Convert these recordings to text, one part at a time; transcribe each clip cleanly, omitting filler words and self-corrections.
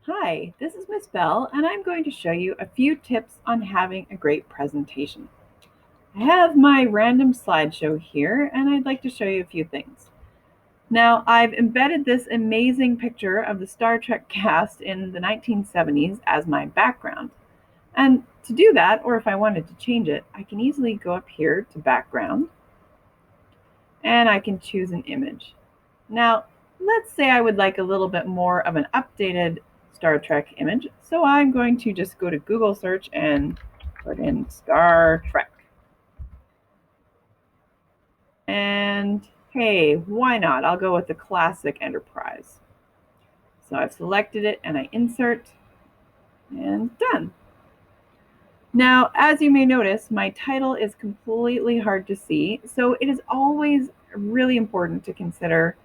Hi, this is Miss Bell, and I'm going to show you a few tips on having a great presentation. I have my random slideshow here, and I'd like to show you a few things. Now, I've embedded this amazing picture of the Star Trek cast in the 1970s as my background. And to do that, or if I wanted to change it, I can easily go up here to background, and I can choose an image. Now, let's say I would like a little bit more of an updated Star Trek image, so I'm going to just go to Google search and put in Star Trek. And hey, why not? I'll go with the classic Enterprise. So I've selected it and I insert and done. Now, as you may notice, my title is completely hard to see, so it is always really important to consider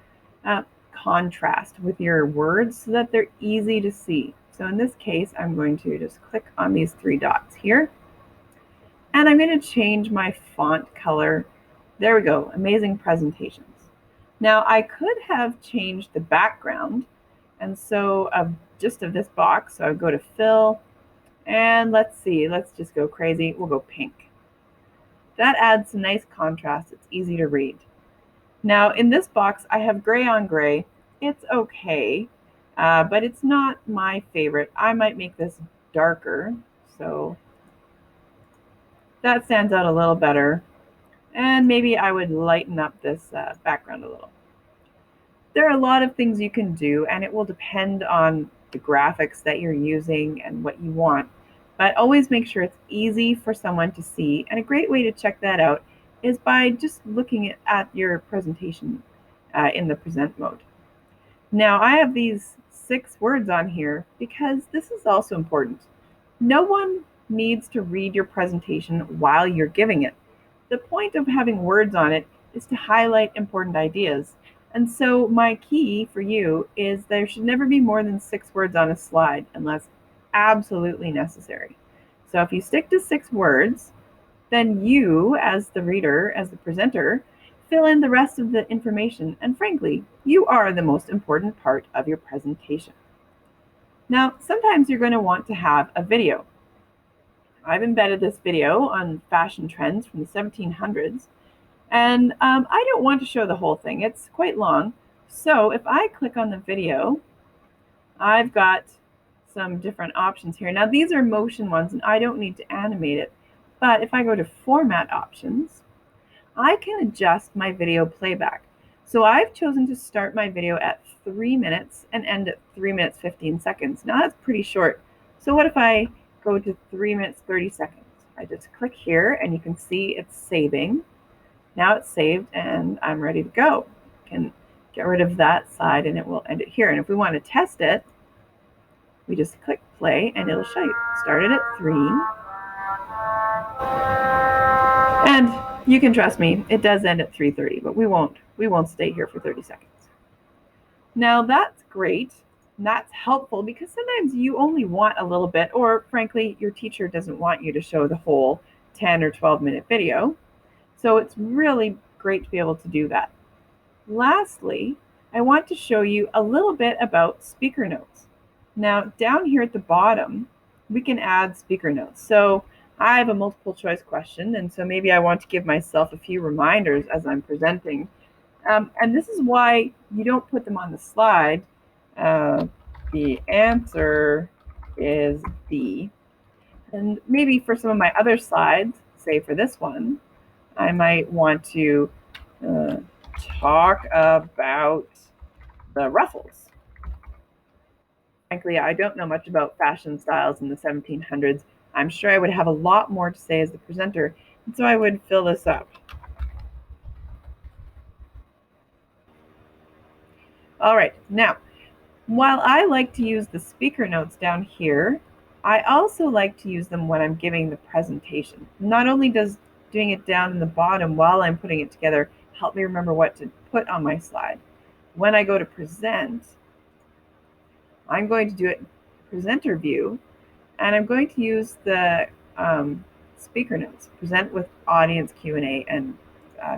uh, contrast with your words so that they're easy to see. So in this case, I'm going to just click on these three dots here, and I'm going to change my font color. There we go, amazing presentations. Now I could have changed the background, and so just of this box, so I would go to fill, and let's see, let's just go crazy. We'll go pink. That adds some nice contrast. It's easy to read. Now in this box, I have gray on gray. It's okay, but it's not my favorite. I might make this darker, so that stands out a little better. And maybe I would lighten up this background a little. There are a lot of things you can do, and it will depend on the graphics that you're using and what you want. But always make sure it's easy for someone to see. And a great way to check that out is by just looking at your presentation in the present mode. Now, I have these 6 words on here because this is also important. No one needs to read your presentation while you're giving it. The point of having words on it is to highlight important ideas. And so my key for you is there should never be more than 6 words on a slide unless absolutely necessary. So if you stick to 6 words, then you, as the reader, as the presenter, fill in the rest of the information. And frankly, you are the most important part of your presentation. Now, sometimes you're going to want to have a video. I've embedded this video on fashion trends from the 1700s, and I don't want to show the whole thing. It's quite long. So if I click on the video, I've got some different options here. Now, these are motion ones, and I don't need to animate it. But if I go to Format Options, I can adjust my video playback. So I've chosen to start my video at 3 minutes and end at 3 minutes 15 seconds. Now that's pretty short. So what if I go to 3 minutes 30 seconds? I just click here and you can see it's saving. Now it's saved and I'm ready to go. I can get rid of that side and it will end it here. And if we want to test it, we just click play and it'll show you. Started at 3. And you can trust me, it does end at 3:30, but we won't stay here for 30 seconds. Now that's great. That's helpful because sometimes you only want a little bit, or frankly, your teacher doesn't want you to show the whole 10 or 12-minute video. So it's really great to be able to do that. Lastly, I want to show you a little bit about speaker notes. Now, down here at the bottom, we can add speaker notes. So I have a multiple choice question, and so maybe I want to give myself a few reminders as I'm presenting. And this is why you don't put them on the slide. The answer is B. And maybe for some of my other slides, say for this one, I might want to talk about the ruffles. Frankly, I don't know much about fashion styles in the 1700s. I'm sure I would have a lot more to say as the presenter, and so I would fill this up. All right, now, while I like to use the speaker notes down here, I also like to use them when I'm giving the presentation. Not only does doing it down in the bottom while I'm putting it together help me remember what to put on my slide. When I go to present, I'm going to do it in presenter view, and I'm going to use the speaker notes, present with audience Q&A, and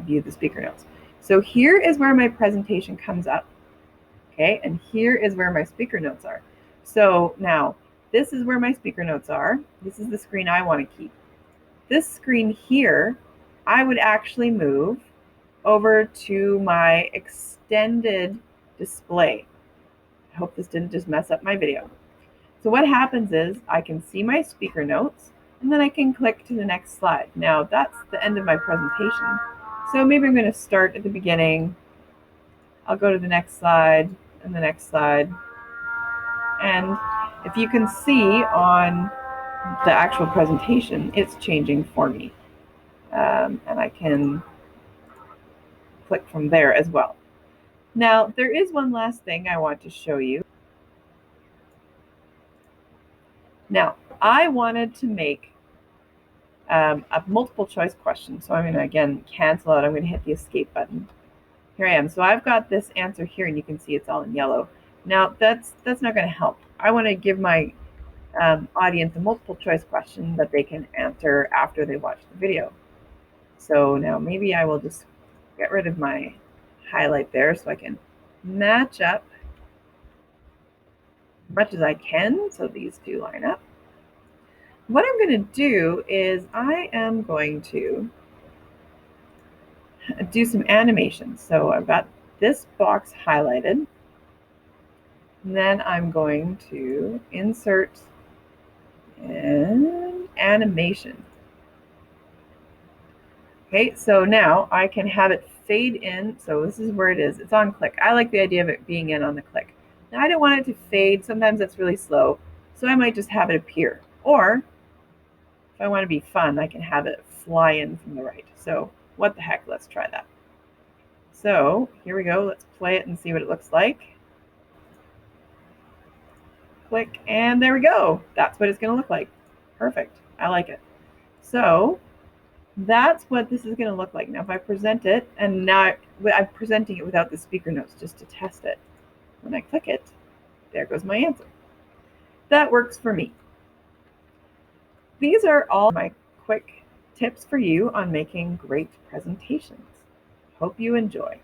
view the speaker notes. So here is where my presentation comes up. Okay, and here is where my speaker notes are. So now this is where my speaker notes are. This is the screen I want to keep. This screen here, I would actually move over to my extended display. I hope this didn't just mess up my video. So what happens is I can see my speaker notes and then I can click to the next slide. Now that's the end of my presentation. So maybe I'm going to start at the beginning. I'll go to the next slide and the next slide. And if you can see on the actual presentation, it's changing for me. And I can click from there as well. Now, there is one last thing I want to show you. Now, I wanted to make a multiple choice question. So I'm going to, again, cancel out. I'm going to hit the escape button. Here I am. So I've got this answer here, and you can see it's all in yellow. Now, that's not going to help. I want to give my audience a multiple choice question that they can answer after they watch the video. So now maybe I will just get rid of my highlight there so I can match up as much as I can so these two line up. What I'm going to do is I am going to do some animations. So I've got this box highlighted. And then I'm going to insert an animation. Okay, so now I can have it fade in. So this is where it is. It's on click. I like the idea of it being in on the click. Now I don't want it to fade. Sometimes that's really slow. So I might just have it appear. Or if I want to be fun, I can have it fly in from the right. So what the heck, let's try that. So here we go. Let's play it and see what it looks like. Click, and there we go. That's what it's going to look like. Perfect. I like it. So that's what this is going to look like. Now, if I present it, and now I'm presenting it without the speaker notes just to test it. When I click it, there goes my answer. That works for me. These are all my quick tips for you on making great presentations. Hope you enjoy.